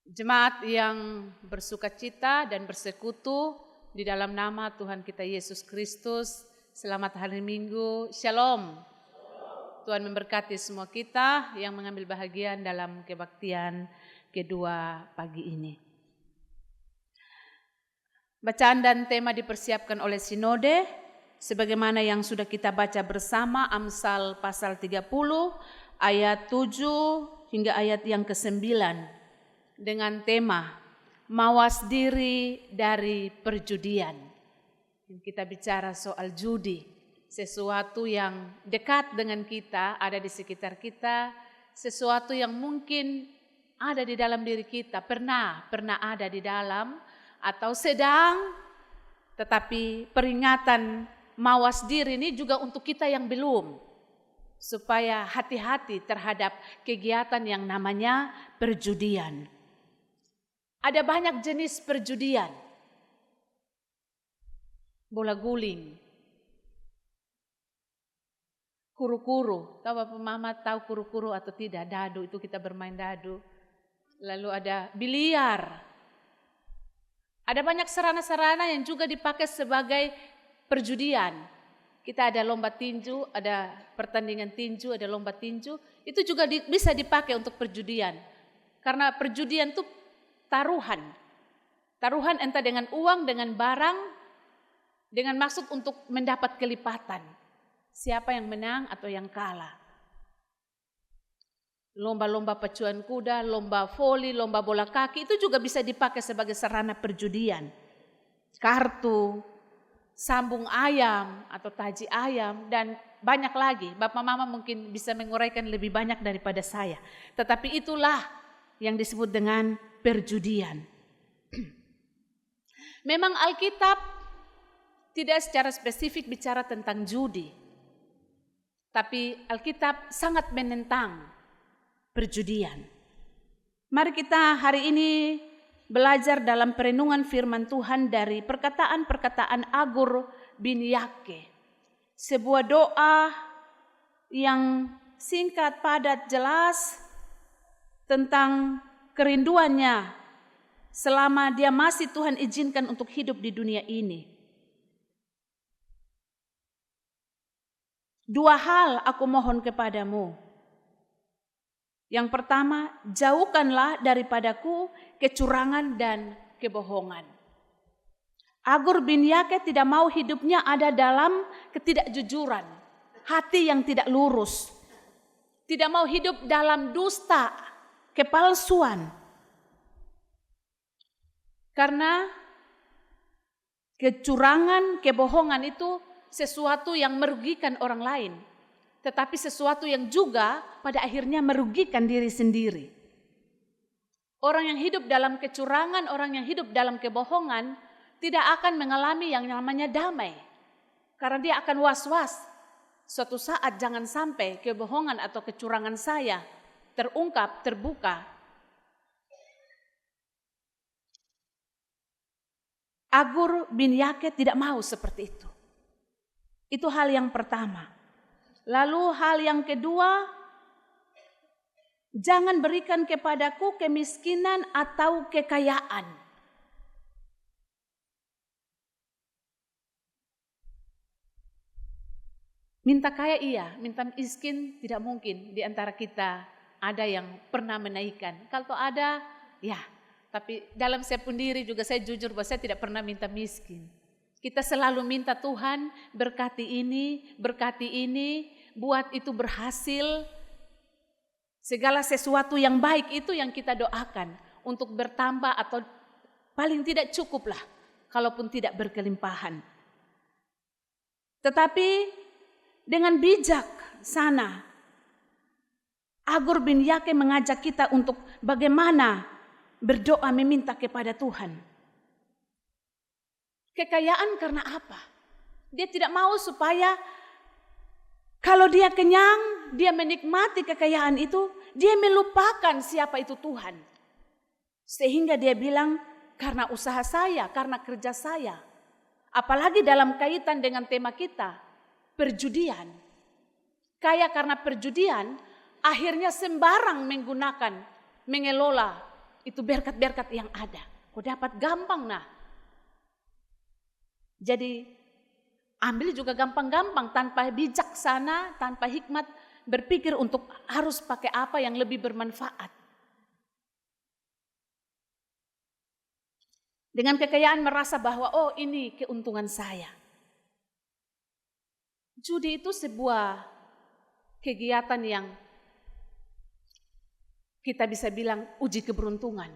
Jemaat yang bersukacita dan bersekutu di dalam nama Tuhan kita Yesus Kristus, selamat hari Minggu, Shalom. Tuhan memberkati semua kita yang mengambil bahagian dalam kebaktian kedua pagi ini. Bacaan dan tema dipersiapkan oleh Sinode, sebagaimana yang sudah kita baca bersama Amsal pasal 30 ayat 7 hingga ayat yang ke-9 dengan tema mawas diri dari perjudian. Kita bicara soal judi, sesuatu yang dekat dengan kita, ada di sekitar kita, sesuatu yang mungkin ada di dalam diri kita, pernah ada di dalam atau sedang, tetapi peringatan mawas diri ini juga untuk kita yang belum, supaya hati-hati terhadap kegiatan yang namanya perjudian. Ada banyak jenis perjudian. Bola guling, kuru-kuru. Tahu Bapak Mama tahu kuru-kuru atau tidak? Dadu, itu kita bermain dadu. Lalu ada biliar. Ada banyak sarana-sarana yang juga dipakai sebagai perjudian. Kita ada lomba tinju, ada pertandingan tinju, ada lomba tinju. Itu juga bisa dipakai untuk perjudian. Karena perjudian itu taruhan entah dengan uang, dengan barang, dengan maksud untuk mendapat kelipatan. Siapa yang menang atau yang kalah. Lomba-lomba pacuan kuda, lomba voli, lomba bola kaki, itu juga bisa dipakai sebagai sarana perjudian. Kartu, sambung ayam atau taji ayam, dan banyak lagi. Bapak Mama mungkin bisa menguraikan lebih banyak daripada saya. Tetapi itulah yang disebut dengan perjudian. Memang Alkitab tidak secara spesifik bicara tentang judi, tapi Alkitab sangat menentang perjudian. Mari kita hari ini belajar dalam perenungan firman Tuhan dari perkataan-perkataan Agur bin Yake. Sebuah doa yang singkat, padat, jelas tentang kerinduannya selama dia masih Tuhan izinkan untuk hidup di dunia ini. Dua hal aku mohon kepadamu. Yang pertama, jauhkanlah daripadaku kecurangan dan kebohongan. Agur bin Yake tidak mau hidupnya ada dalam ketidakjujuran, hati yang tidak lurus. Tidak mau hidup dalam dusta, kepalsuan. Karena kecurangan, kebohongan itu sesuatu yang merugikan orang lain, tetapi sesuatu yang juga pada akhirnya merugikan diri sendiri. Orang yang hidup dalam kecurangan, orang yang hidup dalam kebohongan tidak akan mengalami yang namanya damai. Karena dia akan was-was. Suatu saat jangan sampai kebohongan atau kecurangan saya terungkap, terbuka. Agur bin Yake tidak mau seperti itu. Itu hal yang pertama. Lalu hal yang kedua, jangan berikan kepadaku kemiskinan atau kekayaan. Minta kaya iya, minta miskin tidak mungkin. Di antara kita ada yang pernah menaikkan. Kalau ada, ya. Tapi dalam saya sendiri juga saya jujur bahwa saya tidak pernah minta miskin. Kita selalu minta Tuhan berkati ini, buat itu berhasil. Segala sesuatu yang baik itu yang kita doakan untuk bertambah atau paling tidak cukuplah, kalaupun tidak berkelimpahan. Tetapi dengan bijak sana, Agur bin Yake mengajak kita untuk bagaimana berdoa meminta kepada Tuhan. Kekayaan karena apa? Dia tidak mau supaya kalau dia kenyang, dia menikmati kekayaan itu, dia melupakan siapa itu Tuhan. Sehingga dia bilang, karena usaha saya, karena kerja saya. Apalagi dalam kaitan dengan tema kita, perjudian. Kaya karena perjudian, akhirnya sembarang menggunakan, mengelola itu berkat-berkat yang ada. Kau dapat gampang nah. Jadi ambil juga gampang-gampang tanpa bijaksana, tanpa hikmat, berpikir untuk harus pakai apa yang lebih bermanfaat. Dengan kekayaan merasa bahwa oh ini keuntungan saya. Judi itu sebuah kegiatan yang kita bisa bilang uji keberuntungan.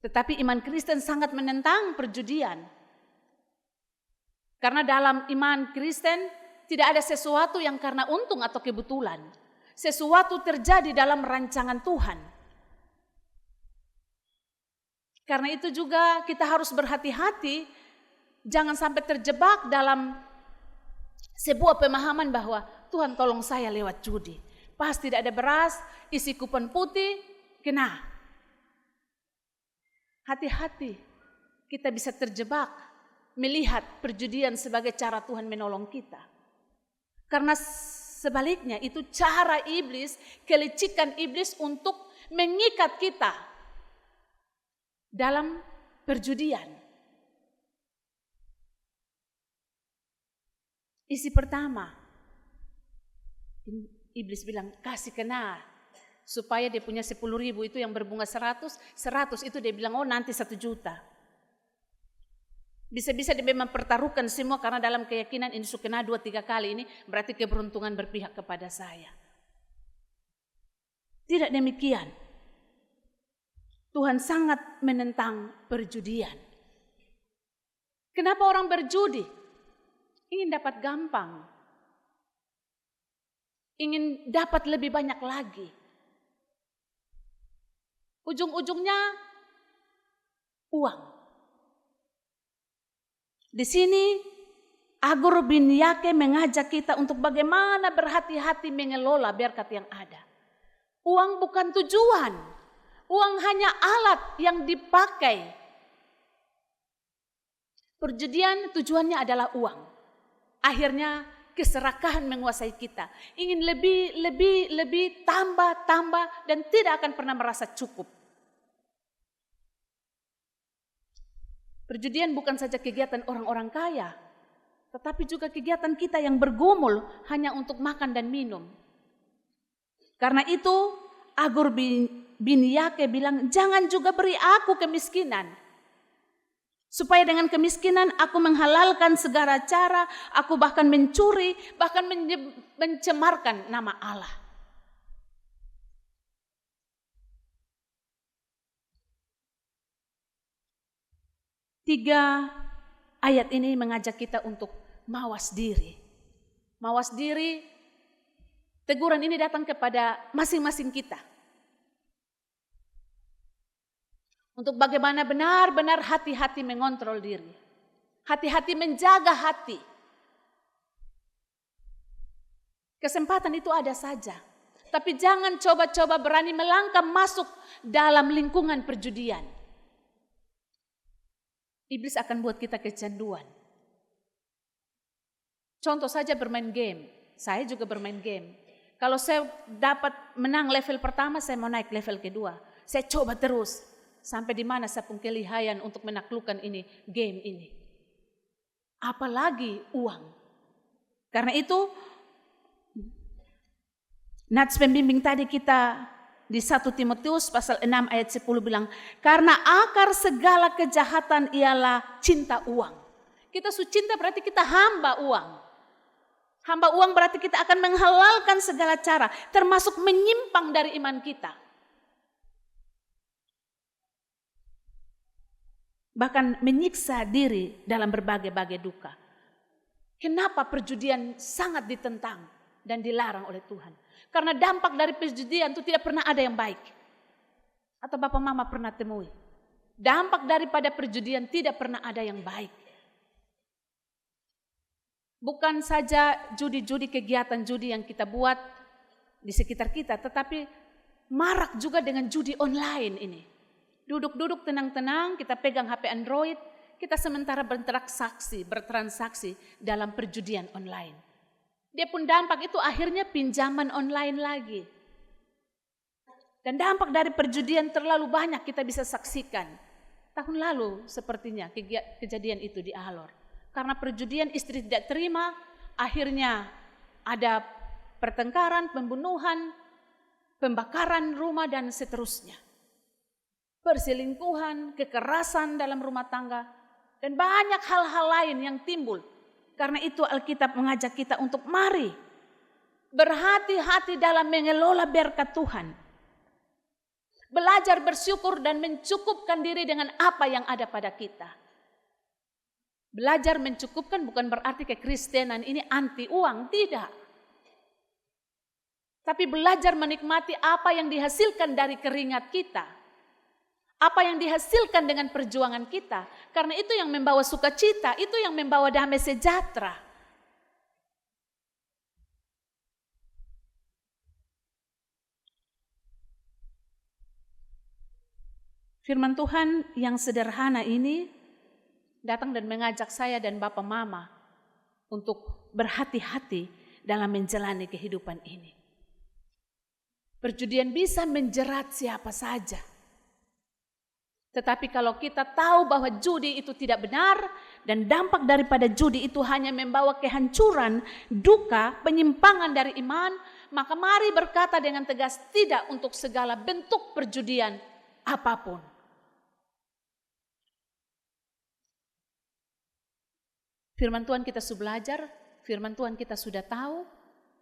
Tetapi iman Kristen sangat menentang perjudian. Karena dalam iman Kristen tidak ada sesuatu yang karena untung atau kebetulan. Sesuatu terjadi dalam rancangan Tuhan. Karena itu juga kita harus berhati-hati. Jangan sampai terjebak dalam sebuah pemahaman bahwa Tuhan tolong saya lewat judi. Pas tidak ada beras, isi kupon putih, kena. Hati-hati, kita bisa terjebak melihat perjudian sebagai cara Tuhan menolong kita. Karena sebaliknya itu cara iblis, kelicikan iblis untuk mengikat kita dalam perjudian. Isi pertama, iblis bilang kasih kena supaya dia punya 10.000 itu yang berbunga 100 itu dia bilang oh nanti 1 juta. Bisa-bisa dia memang pertaruhkan semua karena dalam keyakinan ini sudah kena 2-3 kali ini berarti keberuntungan berpihak kepada saya. Tidak demikian. Tuhan sangat menentang perjudian. Kenapa orang berjudi? Ingin dapat gampang. Ingin dapat lebih banyak lagi. Ujung-ujungnya uang. Di sini Agur bin Yake mengajak kita untuk bagaimana berhati-hati mengelola berkat yang ada. Uang bukan tujuan. Uang hanya alat yang dipakai. Perjudian tujuannya adalah uang. Akhirnya keserakahan menguasai kita. Ingin lebih, tambah, dan tidak akan pernah merasa cukup. Perjudian bukan saja kegiatan orang-orang kaya, tetapi juga kegiatan kita yang bergumul hanya untuk makan dan minum. Karena itu, Agur bin Yake bilang, jangan juga beri aku kemiskinan. Supaya dengan kemiskinan aku menghalalkan segala cara, aku bahkan mencuri, bahkan mencemarkan nama Allah. Tiga ayat ini mengajak kita untuk mawas diri. Mawas diri, teguran ini datang kepada masing-masing kita. Untuk bagaimana benar-benar hati-hati mengontrol diri. Hati-hati menjaga hati. Kesempatan itu ada saja. Tapi jangan coba-coba berani melangkah masuk dalam lingkungan perjudian. Iblis akan buat kita kecanduan. Contoh saja bermain game. Saya juga bermain game. Kalau saya dapat menang level pertama, saya mau naik level kedua. Saya coba terus. Sampai di mana saya punya kelihayan untuk menaklukkan ini, game ini. Apalagi uang. Karena itu, nats pembimbing tadi kita di 1 Timotius pasal 6 ayat 10 bilang, karena akar segala kejahatan ialah cinta uang. Kita cinta berarti kita hamba uang. Hamba uang berarti kita akan menghalalkan segala cara, termasuk menyimpang dari iman kita. Bahkan menyiksa diri dalam berbagai-bagai duka. Kenapa perjudian sangat ditentang dan dilarang oleh Tuhan? Karena dampak dari perjudian itu tidak pernah ada yang baik. Atau Bapak Mama pernah temui. Dampak daripada perjudian tidak pernah ada yang baik. Bukan saja judi-judi, kegiatan judi yang kita buat di sekitar kita. Tetapi marak juga dengan judi online ini. Duduk-duduk tenang-tenang, kita pegang HP Android, kita sementara bertransaksi dalam perjudian online. Dia pun dampak itu akhirnya pinjaman online lagi. Dan dampak dari perjudian terlalu banyak kita bisa saksikan. Tahun lalu sepertinya kejadian itu di Alor. Karena perjudian istri tidak terima, akhirnya ada pertengkaran, pembunuhan, pembakaran rumah dan seterusnya. Perselingkuhan, kekerasan dalam rumah tangga, dan banyak hal-hal lain yang timbul. Karena itu Alkitab mengajak kita untuk mari berhati-hati dalam mengelola berkat Tuhan. Belajar bersyukur dan mencukupkan diri dengan apa yang ada pada kita. Belajar mencukupkan bukan berarti kekristenan ini anti uang, tidak. Tapi belajar menikmati apa yang dihasilkan dari keringat kita. Apa yang dihasilkan dengan perjuangan kita. Karena itu yang membawa sukacita, itu yang membawa damai sejahtera. Firman Tuhan yang sederhana ini datang dan mengajak saya dan Bapak Mama untuk berhati-hati dalam menjalani kehidupan ini. Perjudian bisa menjerat siapa saja. Tetapi kalau kita tahu bahwa judi itu tidak benar dan dampak daripada judi itu hanya membawa kehancuran, duka, penyimpangan dari iman, maka mari berkata dengan tegas tidak untuk segala bentuk perjudian apapun. Firman Tuhan kita sudah belajar, firman Tuhan kita sudah tahu,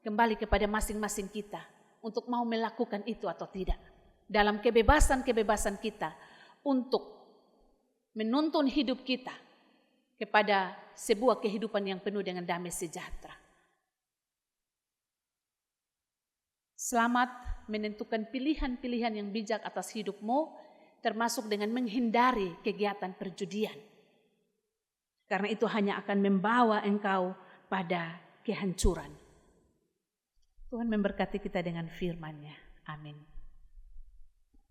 kembali kepada masing-masing kita untuk mau melakukan itu atau tidak. Dalam kebebasan-kebebasan kita untuk menuntun hidup kita kepada sebuah kehidupan yang penuh dengan damai sejahtera. Selamat menentukan pilihan-pilihan yang bijak atas hidupmu, termasuk dengan menghindari kegiatan perjudian. Karena itu hanya akan membawa engkau pada kehancuran. Tuhan memberkati kita dengan firman-Nya. Amin.